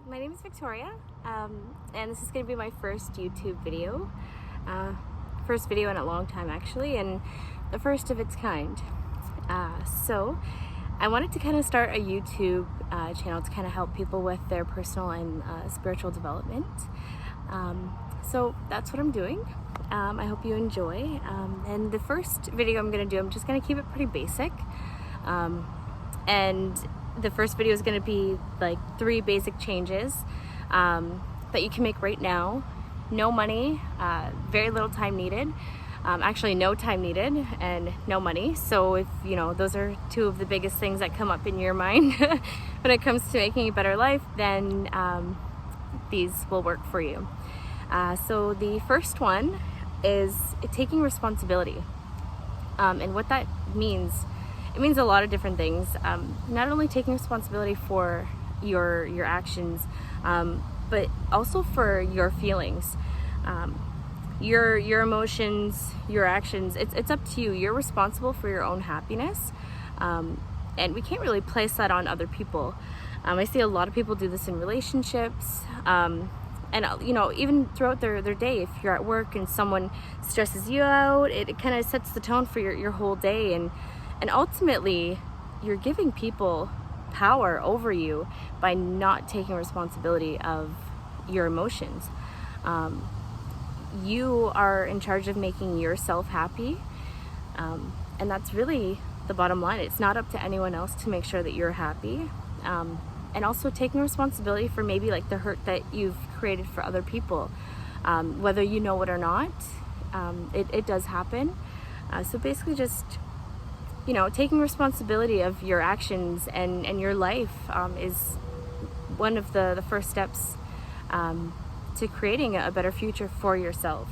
My name is Victoria, and this is going to be my first YouTube video. First video in a long time, actually, and the first of its kind. So I wanted to kind of start a YouTube channel to kind of help people with their personal and spiritual development. So that's what I'm doing. I hope you enjoy. And the first video I'm going to do, I'm just going to keep it pretty basic. And the first video is going to be like 3 basic changes that you can make right now. No money, very little time needed. Actually no time needed and no money. So if you know those are 2 of the biggest things that come up in your mind when it comes to making a better life, then these will work for you. So the first one is taking responsibility. And what that means, it means a lot of different things. Not only taking responsibility for your actions, but also for your feelings, your emotions, your actions. It's up to you. You're responsible for your own happiness, and we can't really place that on other people. I see a lot of people do this in relationships, and you know, even throughout their day. If you're at work and someone stresses you out, it kind of sets the tone for your whole day, and ultimately you're giving people power over you by not taking responsibility of your emotions. You are in charge of making yourself happy, and that's really the bottom line. It's not up to anyone else to make sure that you're happy. And also taking responsibility for maybe like the hurt that you've created for other people, whether you know it or not. It does happen. So basically just, you know, taking responsibility of your actions and your life is one of the first steps to creating a better future for yourself,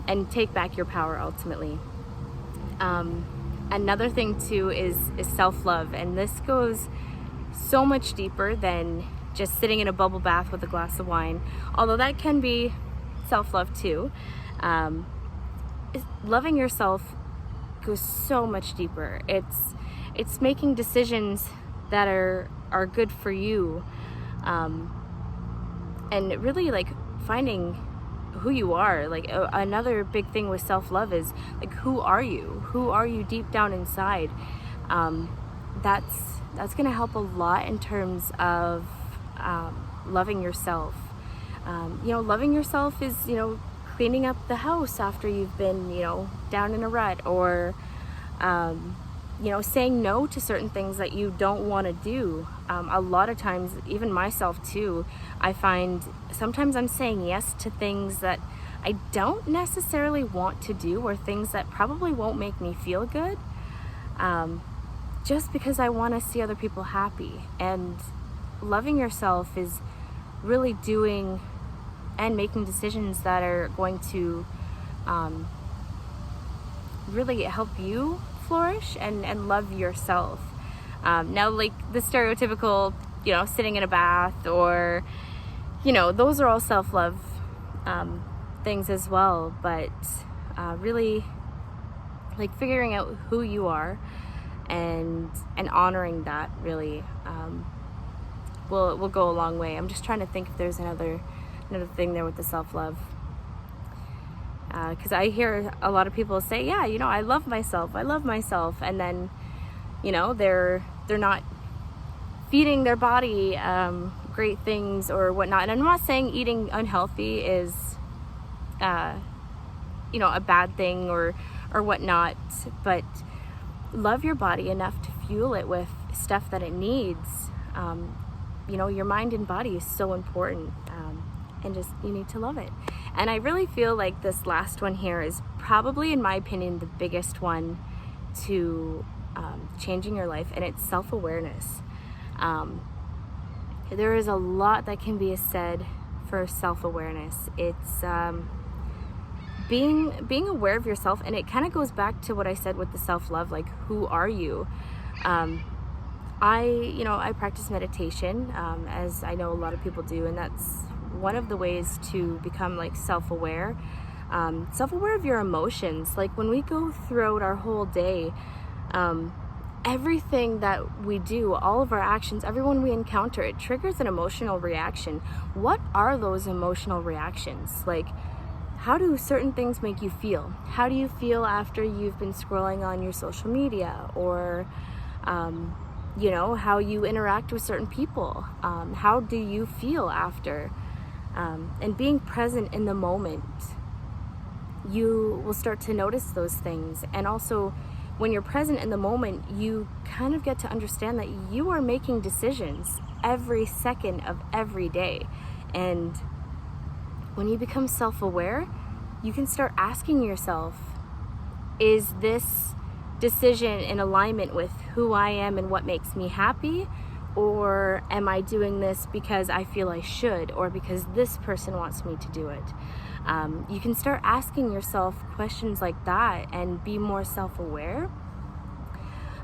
and take back your power ultimately. Another thing too is self-love, and this goes so much deeper than just sitting in a bubble bath with a glass of wine, although that can be self-love too. Loving yourself goes so much deeper. It's making decisions that are good for you, and really like finding who you are. Like another big thing with self-love is like, who are you deep down inside? That's going to help a lot in terms of loving yourself. You know, loving yourself is, you know, cleaning up the house after you've been, you know, down in a rut, or you know, saying no to certain things that you don't want to do. A lot of times, even myself too, I find sometimes I'm saying yes to things that I don't necessarily want to do, or things that probably won't make me feel good, just because I want to see other people happy. And loving yourself is really doing and making decisions that are going to really help you flourish and love yourself. Now, like the stereotypical, you know, sitting in a bath, or, you know, those are all self-love things as well, but really like figuring out who you are and honoring that really will go a long way. I'm just trying to think if there's another thing there with the self-love, because I hear a lot of people say, yeah, you know, I love myself, and then, you know, they're not feeding their body great things or whatnot. And I'm not saying eating unhealthy is you know, a bad thing or whatnot, but love your body enough to fuel it with stuff that it needs. You know, your mind and body is so important, and just, you need to love it. And I really feel like this last one here is probably, in my opinion, the biggest one to changing your life, and it's self-awareness. There is a lot that can be said for self-awareness. It's being aware of yourself, and it kind of goes back to what I said with the self-love, like, who are you? I practice meditation, as I know a lot of people do, and that's one of the ways to become like self-aware of your emotions. Like when we go throughout our whole day, everything that we do, all of our actions, everyone we encounter, it triggers an emotional reaction. What are those emotional reactions? Like, how do certain things make you feel? How do you feel after you've been scrolling on your social media, or you know, how you interact with certain people? How do you feel after? And being present in the moment, you will start to notice those things. And also, when you're present in the moment, you kind of get to understand that you are making decisions every second of every day. And when you become self-aware, you can start asking yourself, is this decision in alignment with who I am and what makes me happy? Or am I doing this because I feel I should, or because this person wants me to do it? You can start asking yourself questions like that and be more self-aware,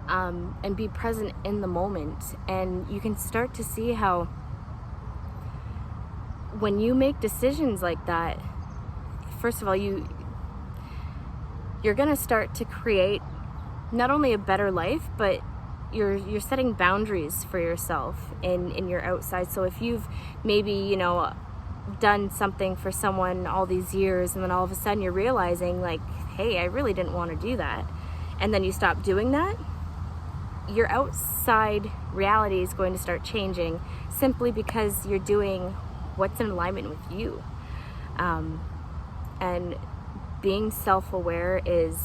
and be present in the moment. And you can start to see how when you make decisions like that, first of all, you're going to start to create not only a better life, but you're setting boundaries for yourself in your outside. So if you've maybe, you know, done something for someone all these years, and then all of a sudden you're realizing, like, hey, I really didn't want to do that, and then you stop doing that, your outside reality is going to start changing simply because you're doing what's in alignment with you. And being self-aware is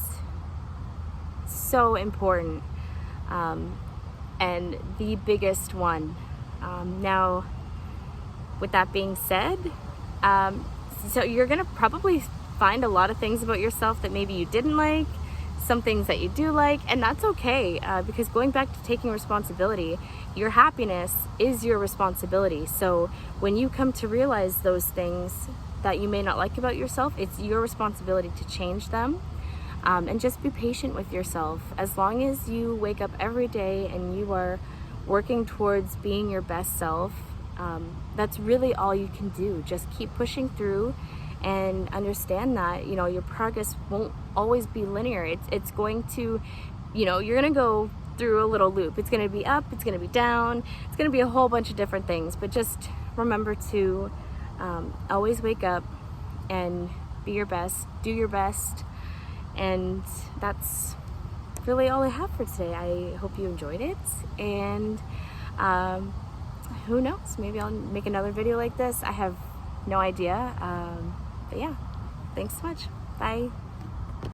so important, and the biggest one. Now, with that being said, so you're gonna probably find a lot of things about yourself that maybe you didn't like, some things that you do like, and that's okay, because going back to taking responsibility, your happiness is your responsibility. So when you come to realize those things that you may not like about yourself, it's your responsibility to change them. And just be patient with yourself. As long as you wake up every day and you are working towards being your best self, that's really all you can do. Just keep pushing through and understand that, you know, your progress won't always be linear. It's going to, you know, you're going to go through a little loop. It's going to be up, it's going to be down, it's going to be a whole bunch of different things. But just remember to always wake up and be your best, do your best. And that's really all I have for today. I hope you enjoyed it, and who knows, maybe I'll make another video like this. I have no idea, but yeah, thanks so much. Bye.